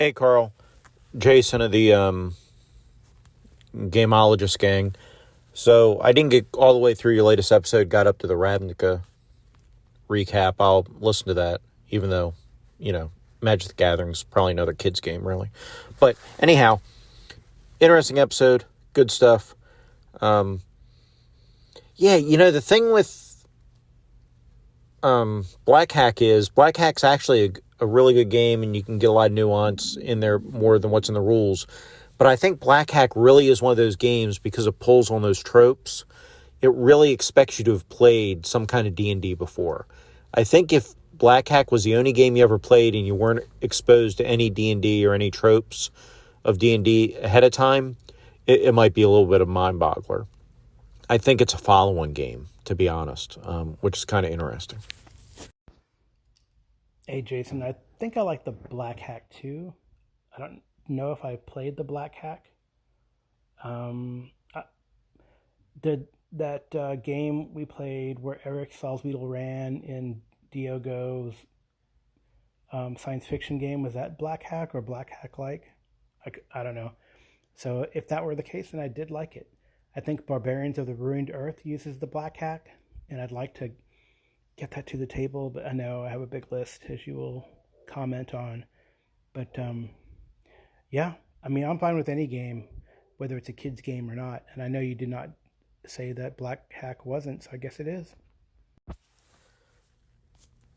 Hey, Carl. Jason of the GMologist gang. So I didn't get all the way through your latest episode, got up to the Ravnica recap. I'll listen to that, even though, Magic the Gathering's probably another kid's game, really. But anyhow, interesting episode. Good stuff. The thing with Black Hack's actually a really good game, and you can get a lot of nuance in there more than what's in the rules. But I think Black Hack really is one of those games because it pulls on those tropes. It really expects you to have played some kind of D&D before. I think if Black Hack was the only game you ever played and you weren't exposed to any D&D or any tropes of D&D ahead of time, it might be a little bit of mind-boggler. I think it's a follow-on game, to be honest, which is kind of interesting. Hey Jason, I think I like the Black Hack too. I don't know if I played the Black Hack. I did that game we played where Eric Salzwedel ran in Diogo's science fiction game, was that Black Hack or Black Hack like? I don't know. So if that were the case, then I did like it. I think Barbarians of the Ruined Earth uses the Black Hack, and I'd like to get that to the table, but I know I have a big list, as you will comment on. But yeah, I mean, I'm fine with any game, whether it's a kid's game or not. And I know you did not say that Black Hack wasn't, so I guess it is.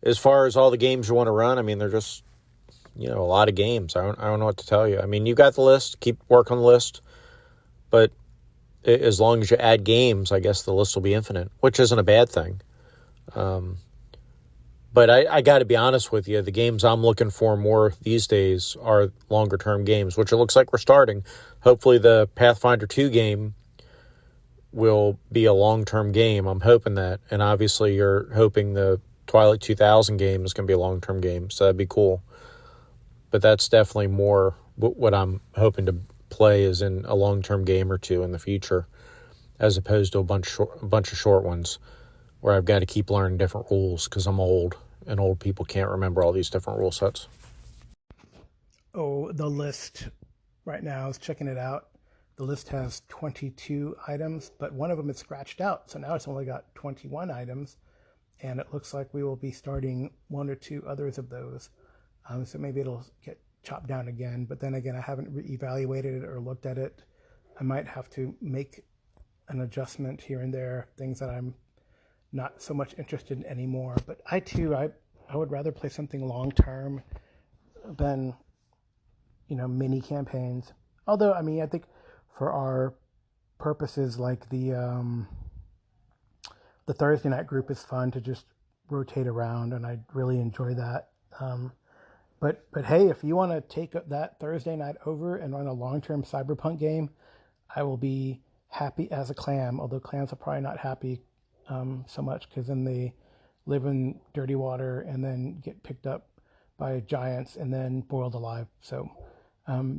As far as all the games you want to run, I mean, they're just, a lot of games. I don't know what to tell you. I mean, you got the list. Keep working on the list. But as long as you add games, I guess the list will be infinite, which isn't a bad thing. But I got to be honest with you, the games I'm looking for more these days are longer term games, which it looks like we're starting. Hopefully the Pathfinder 2 game will be a long-term game. I'm hoping that. And obviously you're hoping the Twilight 2000 game is going to be a long-term game, so that'd be cool. But that's definitely more what I'm hoping to play is in a long-term game or two in the future, as opposed to a bunch of short ones where I've got to keep learning different rules because I'm old, and old people can't remember all these different rule sets. Oh, the list right now, I was checking it out. The list has 22 items, but one of them is scratched out. So now it's only got 21 items, and it looks like we will be starting one or two others of those. So maybe it'll get chopped down again. But then again, I haven't evaluated it or looked at it. I might have to make an adjustment here and there, things that I'm not so much interested in anymore. But I would rather play something long term than mini campaigns. Although I mean, I think for our purposes, like the Thursday night group is fun to just rotate around, and I really enjoy that. But hey, if you want to take that Thursday night over and run a long term Cyberpunk game, I will be happy as a clam. Although clams are probably not happy so much because then they live in dirty water and then get picked up by giants and then boiled alive. So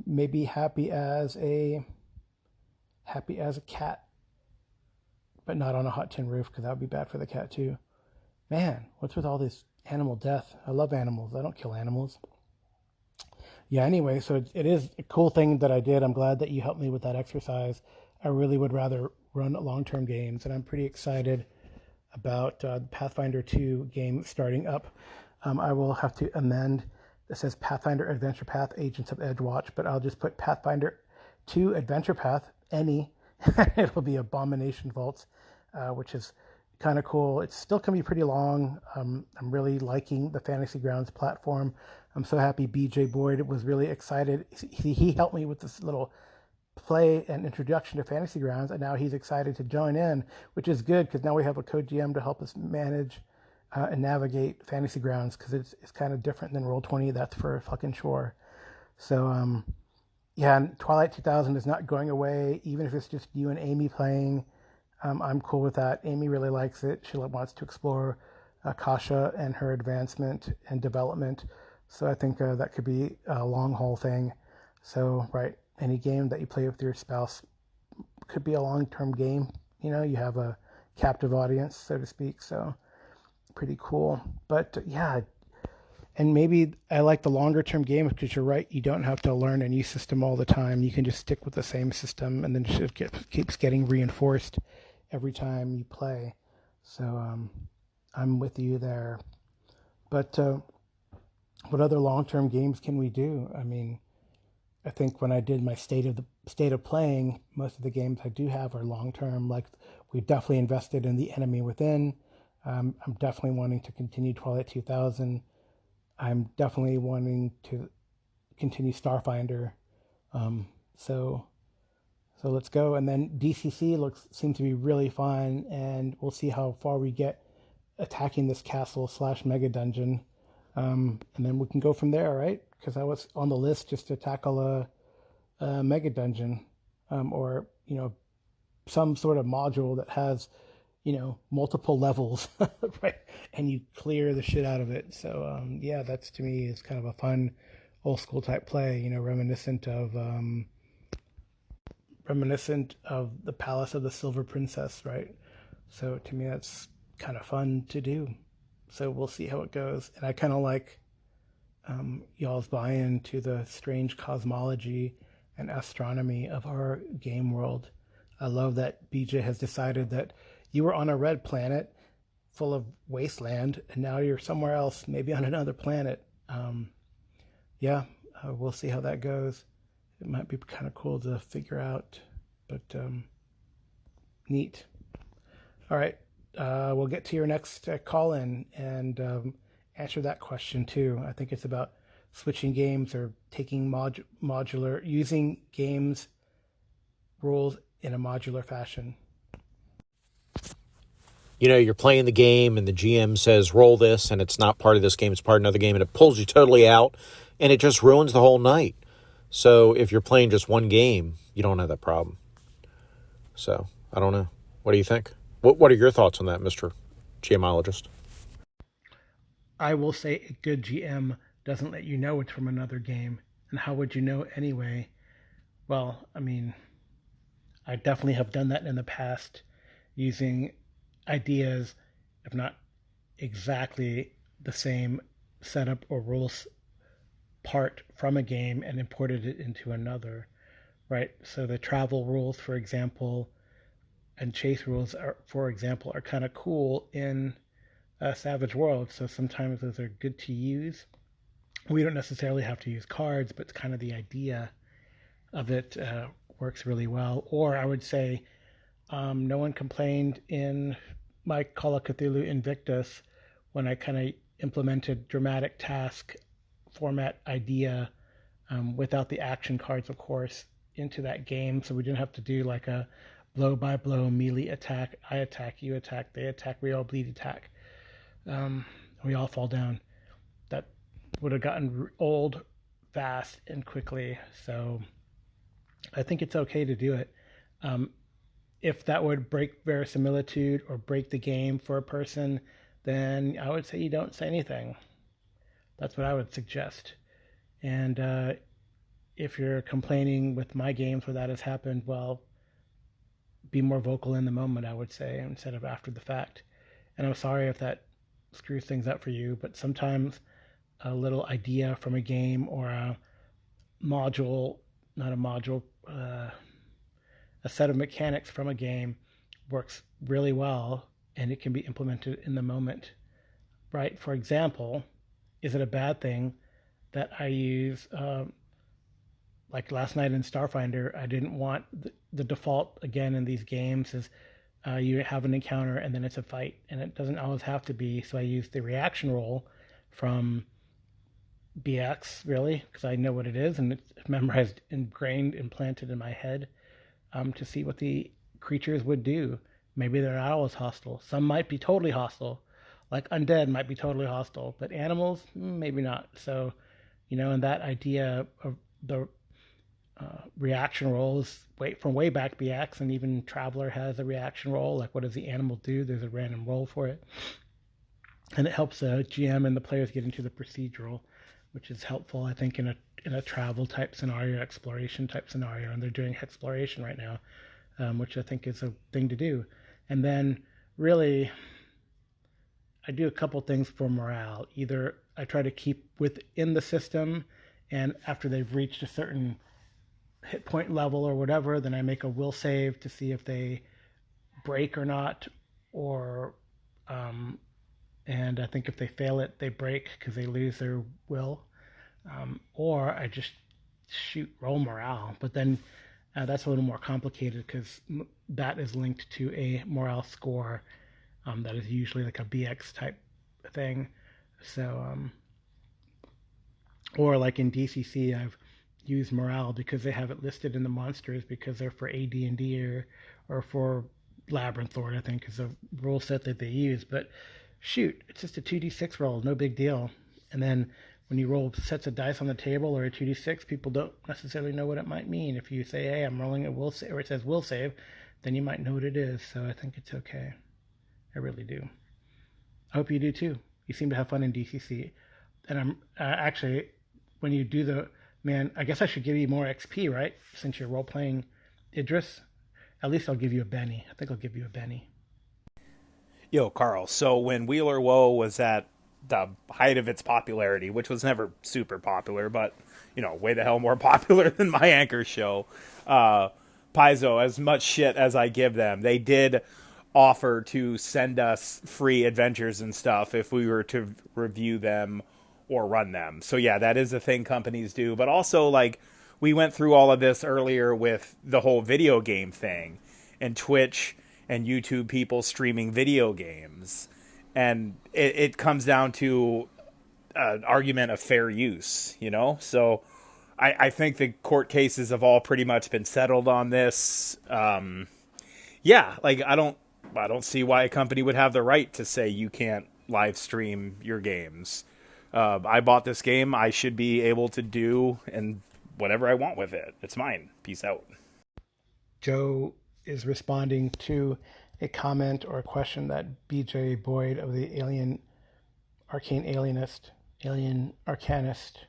maybe happy as a cat, but not on a hot tin roof because that would be bad for the cat too. Man, what's with all this animal death? I love animals. I don't kill animals. Yeah, anyway, so it is a cool thing that I did. I'm glad that you helped me with that exercise. I really would rather run long-term games, and I'm pretty excited about Pathfinder 2 game starting up. I will have to amend. It says Pathfinder Adventure Path Agents of Edgewatch, but I'll just put Pathfinder 2 Adventure Path, any. It'll be Abomination Vaults, which is kind of cool. It's still going to be pretty long. I'm really liking the Fantasy Grounds platform. I'm so happy BJ Boyd was really excited. He helped me with this little play and introduction to Fantasy Grounds, and now he's excited to join in, which is good because now we have a co-GM to help us manage and navigate Fantasy Grounds because it's kind of different than Roll20. That's for fucking sure. So yeah, and Twilight 2000 is not going away, even if it's just you and Amy playing. I'm cool with that. Amy really likes it. She wants to explore Kasha and her advancement and development. So I think that could be a long haul thing. So, right, any game that you play with your spouse could be a long-term game. You have a captive audience, so to speak. So pretty cool. But yeah, And maybe I like the longer term games because you're right. You don't have to learn a new system all the time. You can just stick with the same system, and then keeps getting reinforced every time you play. So I'm with you there. But what other long term games can we do? I mean, I think when I did my state of playing, most of the games I do have are long term. Like we definitely invested in The Enemy Within. I'm definitely wanting to continue Twilight 2000. I'm definitely wanting to continue Starfinder. Um, so so let's go. And then DCC seems to be really fun, and we'll see how far we get attacking this castle slash mega dungeon. And then we can go from there, right? Because I was on the list just to tackle a mega dungeon, or some sort of module that has multiple levels, right? And you clear the shit out of it. So yeah, that's to me is kind of a fun old school type play. Reminiscent of the Palace of the Silver Princess, right? So to me, that's kind of fun to do. So we'll see how it goes. And I kind of like y'all's buy-in to the strange cosmology and astronomy of our game world. I love that BJ has decided that you were on a red planet full of wasteland, and now you're somewhere else, maybe on another planet. Yeah, we'll see how that goes. It might be kind of cool to figure out, but neat. All right, we'll get to your next call in and answer that question too. I think it's about switching games or taking modular, using games rules in a modular fashion. You're playing the game and the GM says, roll this, and it's not part of this game, it's part of another game, and it pulls you totally out, and it just ruins the whole night. So if you're playing just one game, you don't have that problem. So, I don't know. What do you think? What are your thoughts on that, Mr. GMologist? I will say a good GM doesn't let you know it's from another game. And how would you know anyway? Well, I mean, I definitely have done that in the past using ideas, if not exactly the same setup or rules part from a game and imported it into another, right? So the travel rules, for example, and chase rules, for example, are kind of cool in Savage World. So sometimes those are good to use. We don't necessarily have to use cards, but kind of the idea of it works really well. Or I would say no one complained in my Call of Cthulhu Invictus when I kind of implemented dramatic task format idea without the action cards, of course, into that game. So we didn't have to do like a blow by blow melee attack. I attack, you attack, they attack, we all bleed attack. We all fall down. That would have gotten old fast and quickly. So I think it's okay to do it. If that would break verisimilitude or break the game for a person, then I would say you don't say anything. That's what I would suggest. And if you're complaining with my games where that has happened, well, be more vocal in the moment, I would say, instead of after the fact. And I'm sorry if that screws things up for you, but sometimes a little idea from a game or a module, not a module, a set of mechanics from a game works really well and it can be implemented in the moment, right? For example, is it a bad thing that I use, like last night in Starfinder, I didn't want the default again in these games is you have an encounter and then it's a fight, and it doesn't always have to be. So I used the reaction roll from BX, really, because I know what it is and it's memorized, ingrained, implanted in my head, to see what the creatures would do. Maybe they're not always hostile. Some might be totally hostile, like undead might be totally hostile, but animals, maybe not. So, and that idea of the reaction rolls from way back BX, and even Traveler has a reaction roll. Like, what does the animal do? There's a random roll for it, and it helps the GM and the players get into the procedural, which is helpful, I think, in a travel type scenario, exploration type scenario. And they're doing exploration right now, which I think is a thing to do. And then, really, I do a couple things for morale. Either I try to keep within the system, and after they've reached a certain hit point level or whatever, then I make a will save to see if they break or not, or and I think if they fail it, they break because they lose their will, or I just shoot roll morale. But then that's a little more complicated because that is linked to a morale score that is usually like a BX type thing. So, or like in DCC, I've used morale because they have it listed in the monsters because they're for AD&D or for Labyrinth Lord, I think, is a rule set that they use. But shoot, it's just a 2d6 roll, no big deal. And then when you roll sets of dice on the table or a 2d6, people don't necessarily know what it might mean. If you say, hey, I'm rolling a will save, or it says will save, then you might know what it is. So I think it's okay. I really do. I hope you do too. You seem to have fun in DCC. And I'm actually, when you do the, man, I guess I should give you more XP, right? Since you're role-playing Idris. At least I'll give you a Benny. I think I'll give you a Benny. Yo, Carl, so when Wheeler Woe was at the height of its popularity, which was never super popular, but, you know, way the hell more popular than my anchor show, Paizo, as much shit as I give them, they did offer to send us free adventures and stuff if we were to review them or run them. So yeah, that is a thing companies do. But also, like, we went through all of this earlier with the whole video game thing and Twitch and YouTube people streaming video games. And it comes down to an argument of fair use, you know? So I think the court cases have all pretty much been settled on this. Yeah, like, I don't see why a company would have the right to say you can't live stream your games. I bought this game. I should be able to do and whatever I want with it. It's mine. Peace out. Joe is responding to a comment or a question that BJ Boyd of the Arcane Alienist, Alien Arcanist,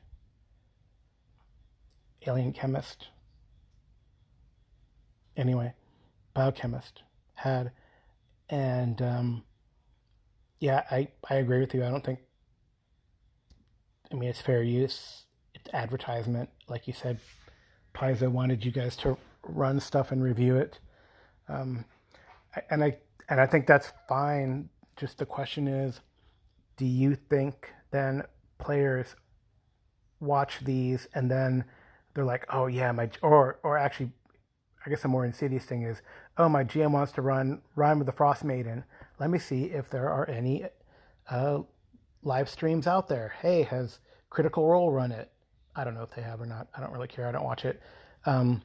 Alien Chemist, anyway, biochemist had. And yeah, I agree with you. I don't think, I mean, it's fair use. It's advertisement. Like you said, Paizo wanted you guys to run stuff and review it. And I think that's fine. Just the question is, do you think then players watch these and then they're like, oh yeah, or actually, I guess the more insidious thing is, oh, my GM wants to run Rime with the Frost Maiden. Let me see if there are any live streams out there. Hey, has Critical Role run it? I don't know if they have or not. I don't really care. I don't watch it. So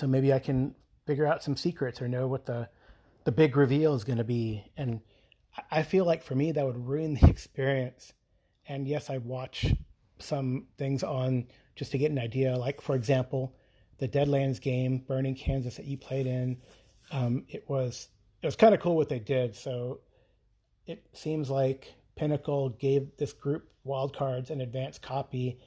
maybe I can figure out some secrets or know what the big reveal is going to be. And I feel like for me, that would ruin the experience. And yes, I watch some things on just to get an idea. Like, for example, the Deadlands game, Burning Kansas, that you played in. It was kind of cool what they did. So it seems like Pinnacle gave this group wildcards an advanced copy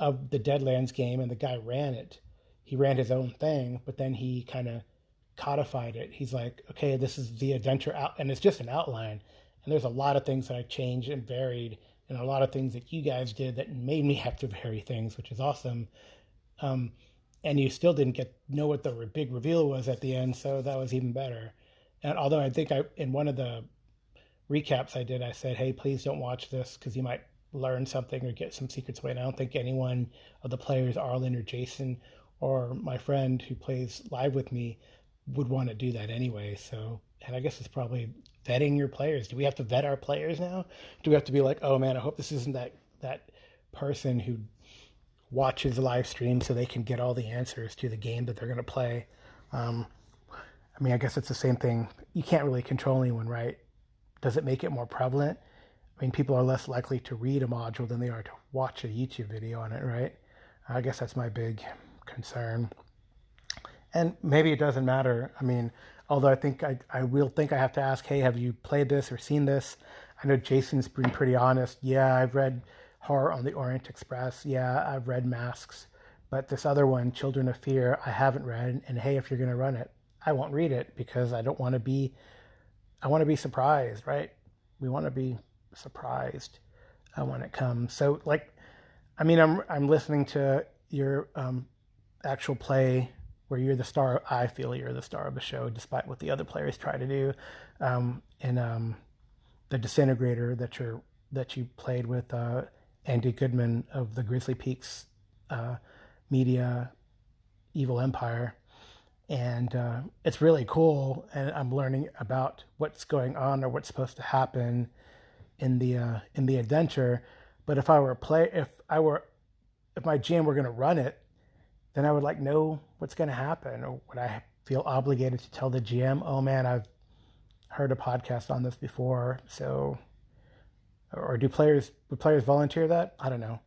of the Deadlands game, and the guy ran it. He ran his own thing, but then he kind of codified it. He's like, okay, this is the adventure out, and it's just an outline. And there's a lot of things that I changed and varied, and a lot of things that you guys did that made me have to vary things, which is awesome. And you still didn't know what the big reveal was at the end, so that was even better. And although I think in one of the recaps I did, I said, hey, please don't watch this because you might learn something or get some secrets away. And I don't think anyone of the players, Arlen or Jason or my friend who plays live with me, would want to do that anyway. So, and I guess it's probably vetting your players. Do we have to vet our players now? Do we have to be like, oh man, I hope this isn't that person who watches the live stream so they can get all the answers to the game that they're going to play? I mean, I guess it's the same thing. You can't really control anyone, right? Does it make it more prevalent? I mean, people are less likely to read a module than they are to watch a YouTube video on it, right? I guess that's my big concern. And maybe it doesn't matter. I mean, although I think I will think I have to ask, hey, have you played this or seen this? I know Jason's been pretty honest. Yeah, I've read Horror on the Orient Express. Yeah, I've read Masks. But this other one, Children of Fear, I haven't read. And hey, if you're going to run it, I won't read it because I want to be surprised, right? We want to be surprised when it comes. So, like, I mean, I'm listening to your actual play where you're the star. I feel you're the star of the show, despite what the other players try to do. And the Disintegrator that you played with Andy Goodman of the Grizzly Peaks Media Evil Empire. And it's really cool, and I'm learning about what's going on or what's supposed to happen in the adventure. But if my GM were going to run it, then I would like know what's going to happen, or would I feel obligated to tell the GM, "Oh man, I've heard a podcast on this before." So, or would players volunteer that? I don't know.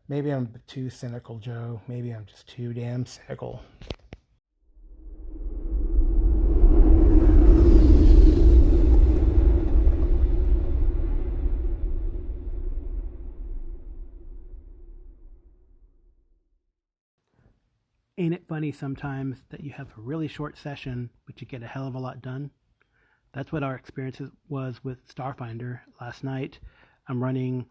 Maybe I'm too cynical, Joe. Maybe I'm just too damn cynical. Ain't it funny sometimes that you have a really short session, but you get a hell of a lot done? That's what our experience was with Starfinder last night. I'm running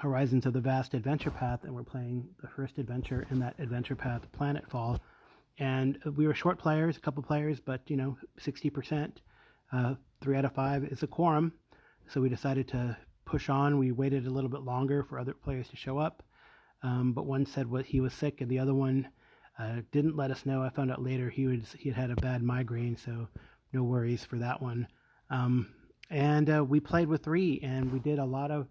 Horizons of the Vast Adventure Path, and we're playing the first adventure in that adventure path, Planetfall. And we were short players, a couple players, but 60%, 3 out of 5 is a quorum. So we decided to push on. We waited a little bit longer for other players to show up. But one said he was sick, and the other one didn't let us know. I found out later he had a bad migraine, so no worries for that one. And we played with 3, and we did a lot of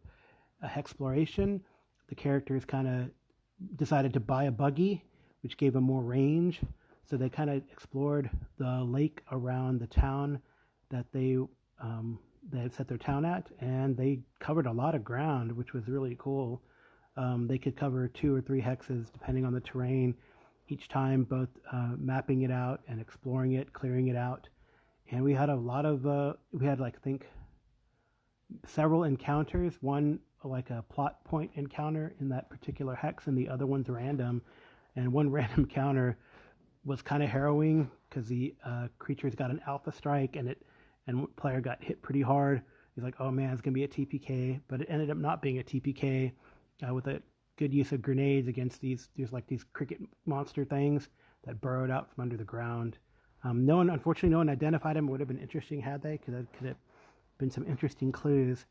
exploration. The characters kind of decided to buy a buggy, which gave them more range. So they kind of explored the lake around the town that they had set their town at, and they covered a lot of ground, which was really cool. They could cover 2 or 3 hexes depending on the terrain each time, both mapping it out and exploring it, clearing it out. And we had a lot of, I think, several encounters. One, like a plot point encounter in that particular hex, and the other one's random. And one random encounter was kind of harrowing because the creatures got an alpha strike, and player got hit pretty hard. He's like, "Oh man, it's gonna be a TPK," but it ended up not being a TPK with a good use of grenades against these cricket monster things that burrowed out from under the ground. Unfortunately, no one identified him. It would have been interesting had they, because that could have been some interesting clues.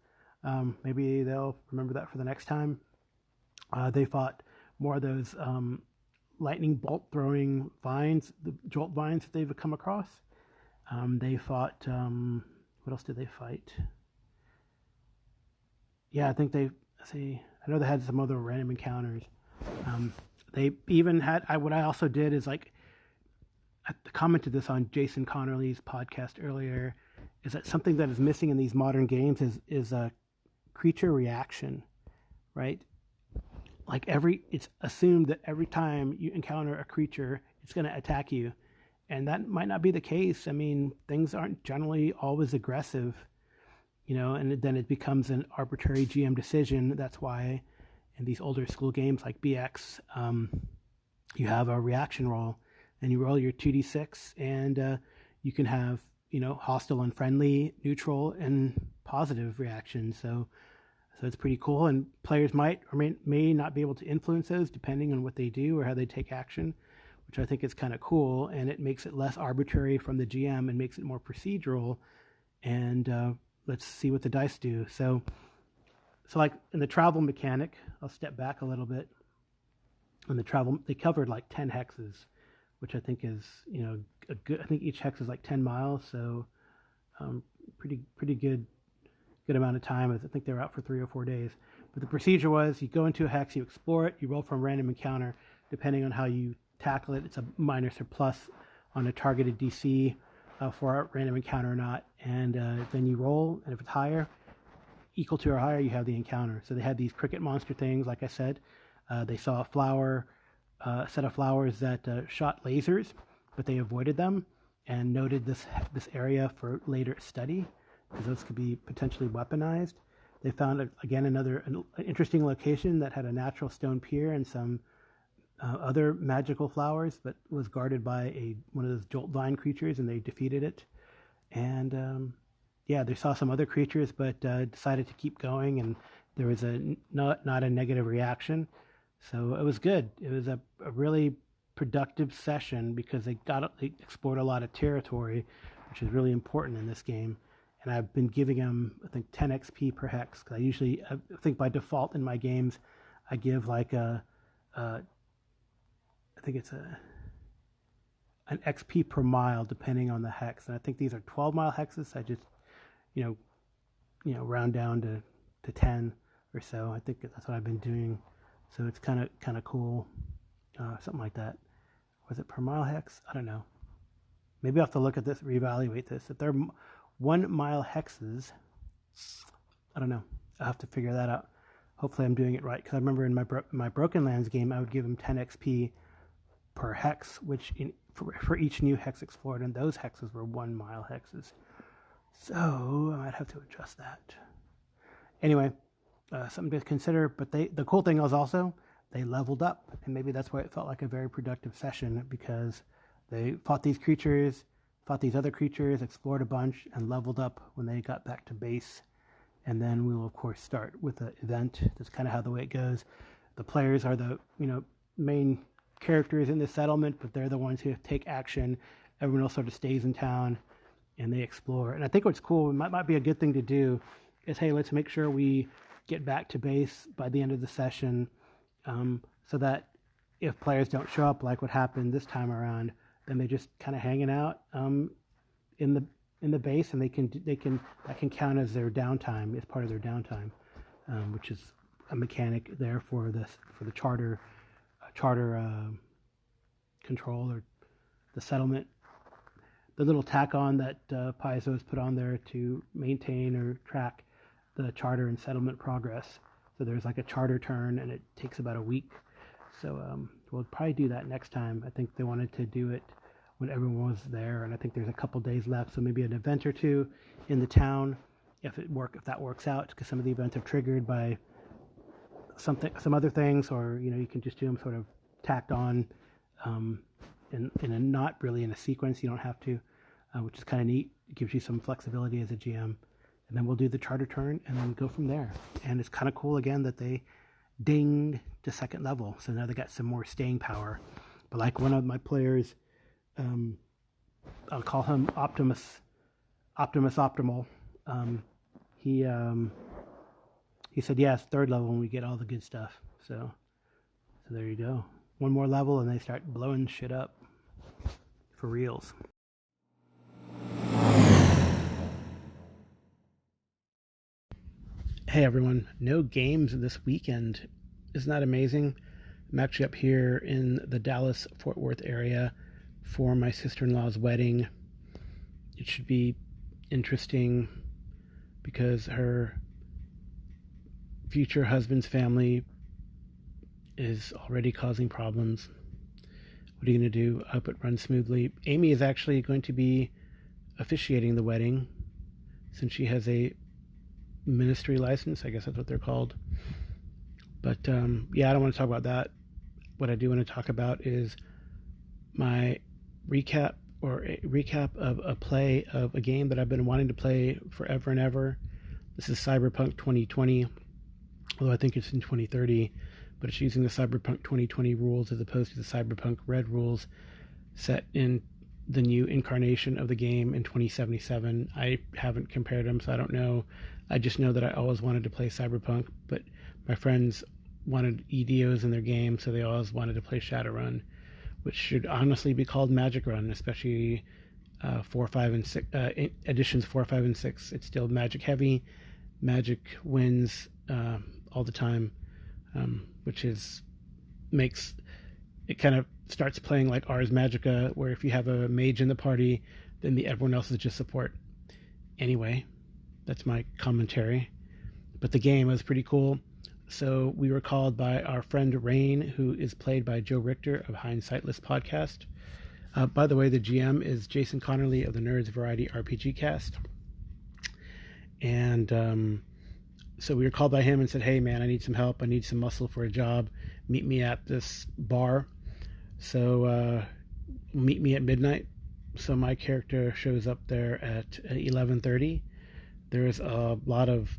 Maybe they'll remember that for the next time. They fought more of those lightning bolt throwing vines, the jolt vines that they've come across. They fought, what else did they fight? Yeah, I think I know they had some other random encounters. They even had, what I also did is, like, I commented this on Jason Connerly's podcast earlier, is that something that is missing in these modern games is a creature reaction, right? Like it's assumed that every time you encounter a creature, it's going to attack you. And that might not be the case. I mean, things aren't generally always aggressive, and then it becomes an arbitrary GM decision. That's why in these older school games like BX, you have a reaction roll, and you roll your 2d6, and you can have, hostile and friendly, neutral, and positive reactions. So it's pretty cool, and players might or may not be able to influence those depending on what they do or how they take action, which I think is kind of cool, and it makes it less arbitrary from the GM and makes it more procedural. And let's see what the dice do. So like in the travel mechanic, I'll step back a little bit. In the travel, they covered like 10 hexes, which I think is, a good. I think each hex is like 10 miles, so pretty good amount of time. I think they were out for 3 or 4 days. But the procedure was, you go into a hex, you explore it, you roll for a random encounter. Depending on how you tackle it, it's a minus or plus on a targeted DC for a random encounter or not. And then you roll, and if it's higher, equal to or higher, you have the encounter. So they had these cricket monster things, like I said. They saw a set of flowers that shot lasers, but they avoided them and noted this area for later study, because those could be potentially weaponized. They found, again, an interesting location that had a natural stone pier and some other magical flowers, but was guarded by one of those jolt vine creatures, and they defeated it. And yeah, they saw some other creatures, but decided to keep going, and there was not a negative reaction. So it was good. It was a really productive session because they explored a lot of territory, which is really important in this game. And I've been giving them, I think, 10 XP per hex. Because I think by default in my games, I give like I think it's an XP per mile depending on the hex. And I think these are 12-mile hexes. I just, you round down to 10 or so. I think that's what I've been doing. So it's kind of cool, something like that. Was it per mile hex? I don't know. Maybe I'll have to look at this, reevaluate this. If they're 1 mile hexes, I don't know. I'll have to figure that out. Hopefully I'm doing it right, because I remember in my Broken Lands game, I would give them 10 XP per hex, which for each new hex explored, and those hexes were 1 mile hexes. So I might have to adjust that. Anyway, something to consider. But the cool thing was also they leveled up, and maybe that's why it felt like a very productive session, because they fought these other creatures, explored a bunch, and leveled up when they got back to base. And then we will, of course, start with the event. That's kind of how the way it goes. The players are the main characters in the settlement, but they're the ones who take action. Everyone else sort of stays in town, and they explore. And I think what's cool, it might be a good thing to do, is, hey, let's make sure we get back to base by the end of the session, so that if players don't show up, like what happened this time around, then they're just kind of hanging out in the base, and that can count as their downtime, as part of their downtime, which is a mechanic there for the charter control, or the settlement. The little tack on that Paizo has put on there to maintain or track the charter and settlement progress. So there's like a charter turn, and it takes about a week. So we'll probably do that next time. I think they wanted to do it when everyone was there, and I think there's a couple days left. So maybe an event or two in the town, if that works out, because some of the events are triggered by some other things, or you can just do them sort of tacked on in a not really in a sequence. You don't have to, which is kind of neat. It gives you some flexibility as a GM. And then we'll do the charter turn and then go from there. And it's kind of cool again that they dinged to 2nd level, so now they got some more staying power. But like one of my players, I'll call him Optimus Optimal. He said, yes, 3rd level when we get all the good stuff. So there you go. One more level and they start blowing shit up for reals. Hey everyone, no games this weekend. Isn't that amazing? I'm actually up here in the Dallas-Fort Worth area for my sister-in-law's wedding. It should be interesting because her future husband's family is already causing problems. What are you going to do? I hope it runs smoothly. Amy is actually going to be officiating the wedding since she has a ministry license. I guess that's what they're called. But yeah, I don't want to talk about that. What I do want to talk about is my recap of a play of a game that I've been wanting to play forever and ever. This is Cyberpunk 2020, although I think it's in 2030, but it's using the Cyberpunk 2020 rules as opposed to the Cyberpunk Red rules set in the new incarnation of the game in 2077. I haven't compared them, so I don't know. I just know that I always wanted to play Cyberpunk, but my friends wanted EDOs in their game, so they always wanted to play Shadowrun, which should honestly be called Magic Run, especially 4, 5, and 6 editions 4, 5, and 6. It's still Magic heavy. Magic wins all the time, which makes it kind of starts playing like Ars Magica, where if you have a mage in the party, then everyone else is just support. Anyway, that's my commentary. But the game was pretty cool. So we were called by our friend Rain, who is played by Joe Richter of Hindsightless podcast. By the way, the GM is Jason Connerly of the Nerds Variety RPG Cast. And so we were called by him and said, hey man, I need some help. I need some muscle for a job. Meet me at this bar. So meet me at midnight. So my character shows up there at 11:30. There's a lot of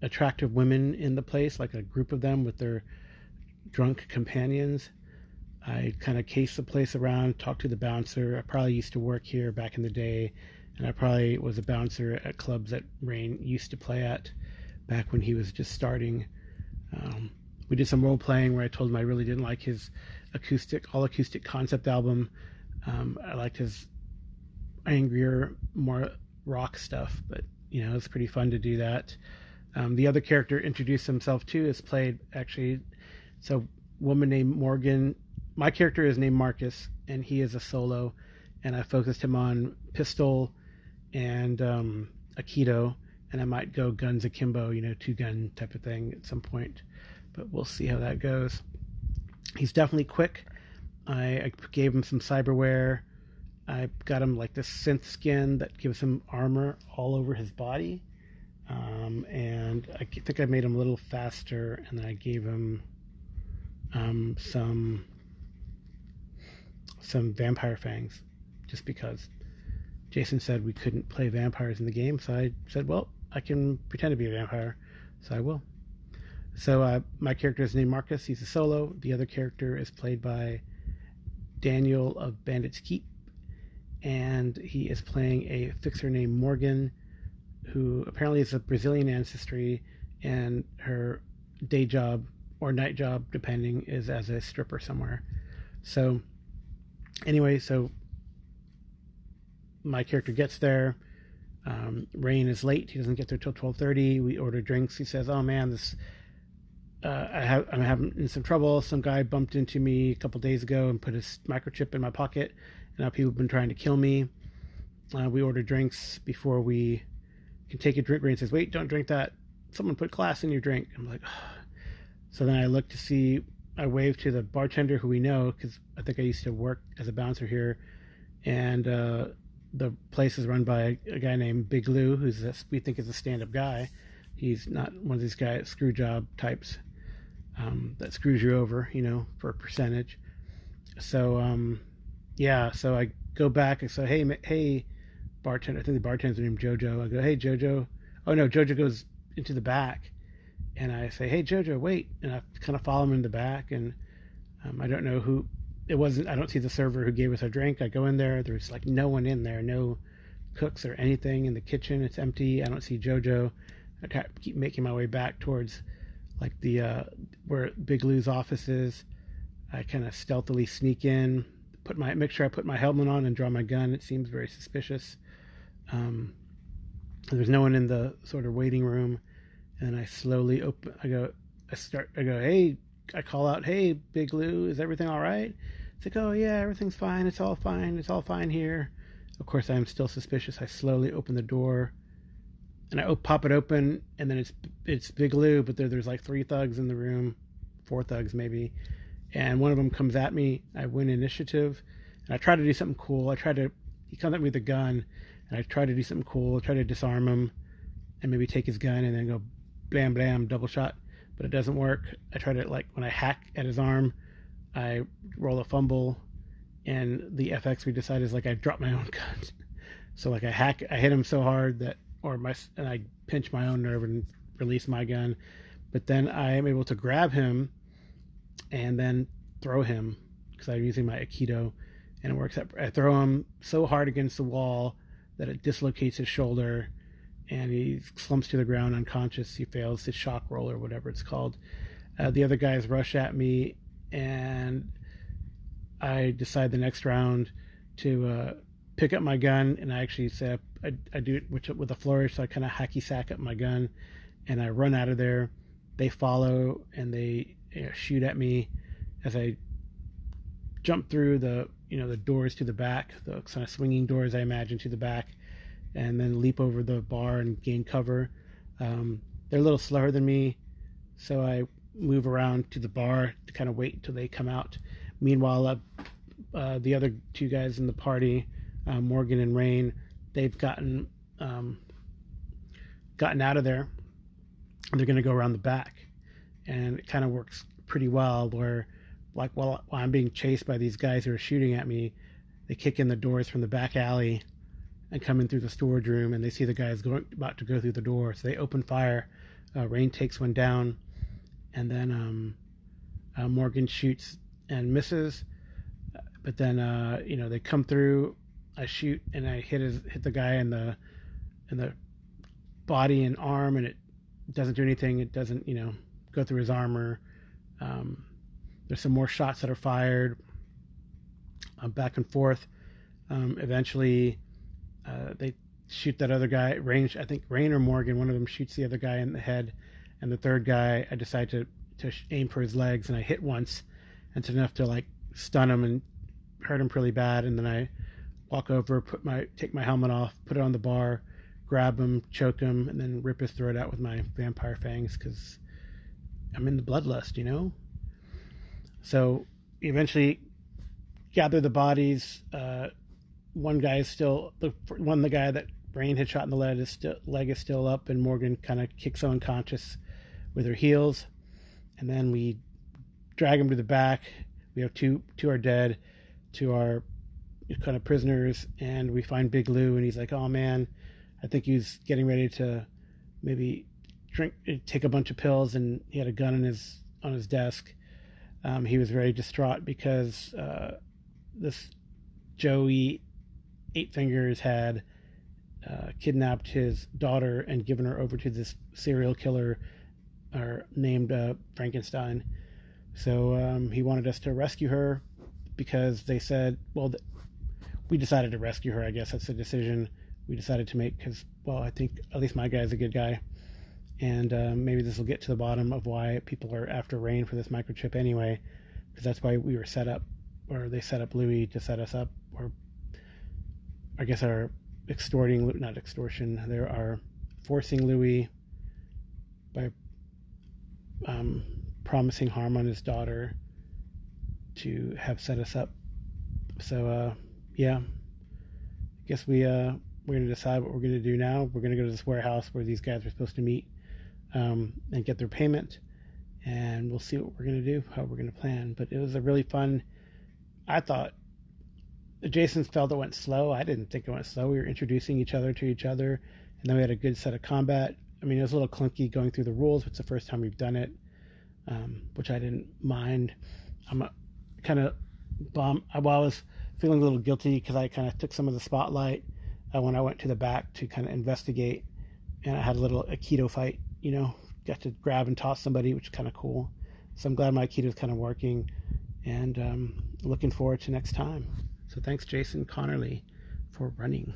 attractive women in the place, like a group of them with their drunk companions. I kind of cased the place around, talked to the bouncer. I probably used to work here back in the day, and I probably was a bouncer at clubs that Rain used to play at back when he was just starting. We did some role playing where I told him I really didn't like his all acoustic concept album. I liked his angrier, more rock stuff, but it's pretty fun to do that. The other character introduced himself too is played actually. So, woman named Morgan. My character is named Marcus, and he is a solo, and I focused him on pistol and Aikido, and I might go guns akimbo, 2-gun type of thing at some point, but we'll see how that goes. He's definitely quick. I gave him some cyberware. I got him like this synth skin that gives him armor all over his body, and I think I made him a little faster, and then I gave him some vampire fangs, just because Jason said we couldn't play vampires in the game, so I said, well, I can pretend to be a vampire, so I will. So my character is named Marcus. He's a solo. The other character is played by Daniel of Bandit's Keep, and he is playing a fixer named Morgan, who apparently is of Brazilian ancestry, and her day job or night job, depending, is as a stripper somewhere. So anyway, so my character gets there. Rain is late. He doesn't get there till 12:30. We order drinks. He says, "Oh man, I'm having some trouble. Some guy bumped into me a couple days ago and put his microchip in my pocket. And now people have been trying to kill me." We order drinks before we can take a drink. Rain says, "Wait, don't drink that. Someone put glass in your drink." I'm like, oh. So then I look to see. I wave to the bartender who we know, because I think I used to work as a bouncer here, and the place is run by a guy named Big Lou, we think is a stand-up guy. He's not one of these guys screw job types that screws you over, for a percentage. So so I go back and say, hey, bartender. I think the bartender's named Jojo. I go, "Hey, Jojo." Oh no, Jojo goes into the back, and I say, "Hey, Jojo, wait!" And I kind of follow him in the back, and I don't know who it wasn't. I don't see the server who gave us our drink. I go in there. There's like no one in there, no cooks or anything in the kitchen. It's empty. I don't see Jojo. I keep making my way back towards like the where Big Lou's office is. I kind of stealthily sneak in, make sure I put my helmet on and draw my gun. It seems very suspicious. There's no one in the sort of waiting room, and I slowly open. I go, "Hey," I call out, "Hey, Big Lou, is everything all right?" It's like, "Oh yeah, everything's fine. It's all fine. It's all fine here." Of course, I'm still suspicious. I slowly open the door, and I pop it open, and then it's Big Lou, but there's like 3 thugs in the room, 4 thugs maybe, and one of them comes at me. I win initiative, and I try to do something cool. He comes at me with a gun, and I try to do something cool. I try to disarm him, and maybe take his gun, and then go blam blam, double shot, but it doesn't work. I try to, when I hack at his arm, I roll a fumble, and the FX we decide is I drop my own gun. So I hit him so hard that, and I pinch my own nerve and release my gun, but then I am able to grab him and then throw him, because I'm using my Aikido, and it works. I throw him so hard against the wall that it dislocates his shoulder, and he slumps to the ground unconscious. He fails his shock roll or whatever it's called. The other guys rush at me, and I decide the next round to pick up my gun, and I actually say I do it with a flourish, so I kind of hacky sack up my gun, and I run out of there. They follow, and they shoot at me as I jump through the doors to the back, the kind of swinging doors I imagine to the back, and then leap over the bar and gain cover. They're a little slower than me, so I move around to the bar to kind of wait until they come out. Meanwhile, the other 2 guys in the party, Morgan and Rain, they've gotten out of there. They're going to go around the back, and it kind of works pretty well where, while I'm being chased by these guys who are shooting at me, they kick in the doors from the back alley, and come in through the storage room, and they see the guys about to go through the door, so they open fire. Rain takes one down, and then Morgan shoots and misses, but then they come through. I shoot and I hit the guy in the body and arm, and it doesn't do anything. It doesn't go through his armor. There's some more shots that are fired back and forth. Eventually, they shoot that other guy. I think Rain or Morgan, one of them shoots the other guy in the head, and the third guy, I decide to aim for his legs, and I hit once, and it's enough to like stun him and hurt him really bad. And then I walk over, take my helmet off, put it on the bar, grab him, choke him, and then rip his throat out with my vampire fangs because I'm in the bloodlust. So eventually gather the bodies. One guy is still the guy that Rain had shot in the leg is still up, and Morgan kind of kicks him unconscious with her heels, and then we drag him to the back. We have two are dead, two are kind of prisoners, and we find Big Lou, and he's like, "Oh man, I think he's getting ready to maybe take a bunch of pills," and he had a gun on his desk. He was very distraught because this Joey Eight Fingers had kidnapped his daughter and given her over to this serial killer named Frankenstein. So he wanted us to rescue her because they said, we decided to rescue her. I guess that's the decision we decided to make because, I think at least my guy's a good guy. And maybe this will get to the bottom of why people are after Rain for this microchip anyway, because that's why we were set up, or they set up Louis to set us up, or I guess are not extortion, they are forcing Louis by promising harm on his daughter to have set us up. So I guess we're going to decide what we're going to do now. We're going to go to this warehouse where these guys are supposed to meet and get their payment, and we'll see what we're going to do, how we're going to plan. But it was a really fun, I thought, Jason felt it went slow. I didn't think it went slow. We were introducing each other to each other, and then we had a good set of combat. I mean, it was a little clunky going through the rules. It's the first time we've done it, which I didn't mind. I'm kind of bummed. I was feeling a little guilty because I kind of took some of the spotlight when I went to the back to kind of investigate, and I had a little Aikido fight, got to grab and toss somebody, which is kind of cool. So I'm glad my Aikido is kind of working, and looking forward to next time. So thanks, Jason Connerly, for running.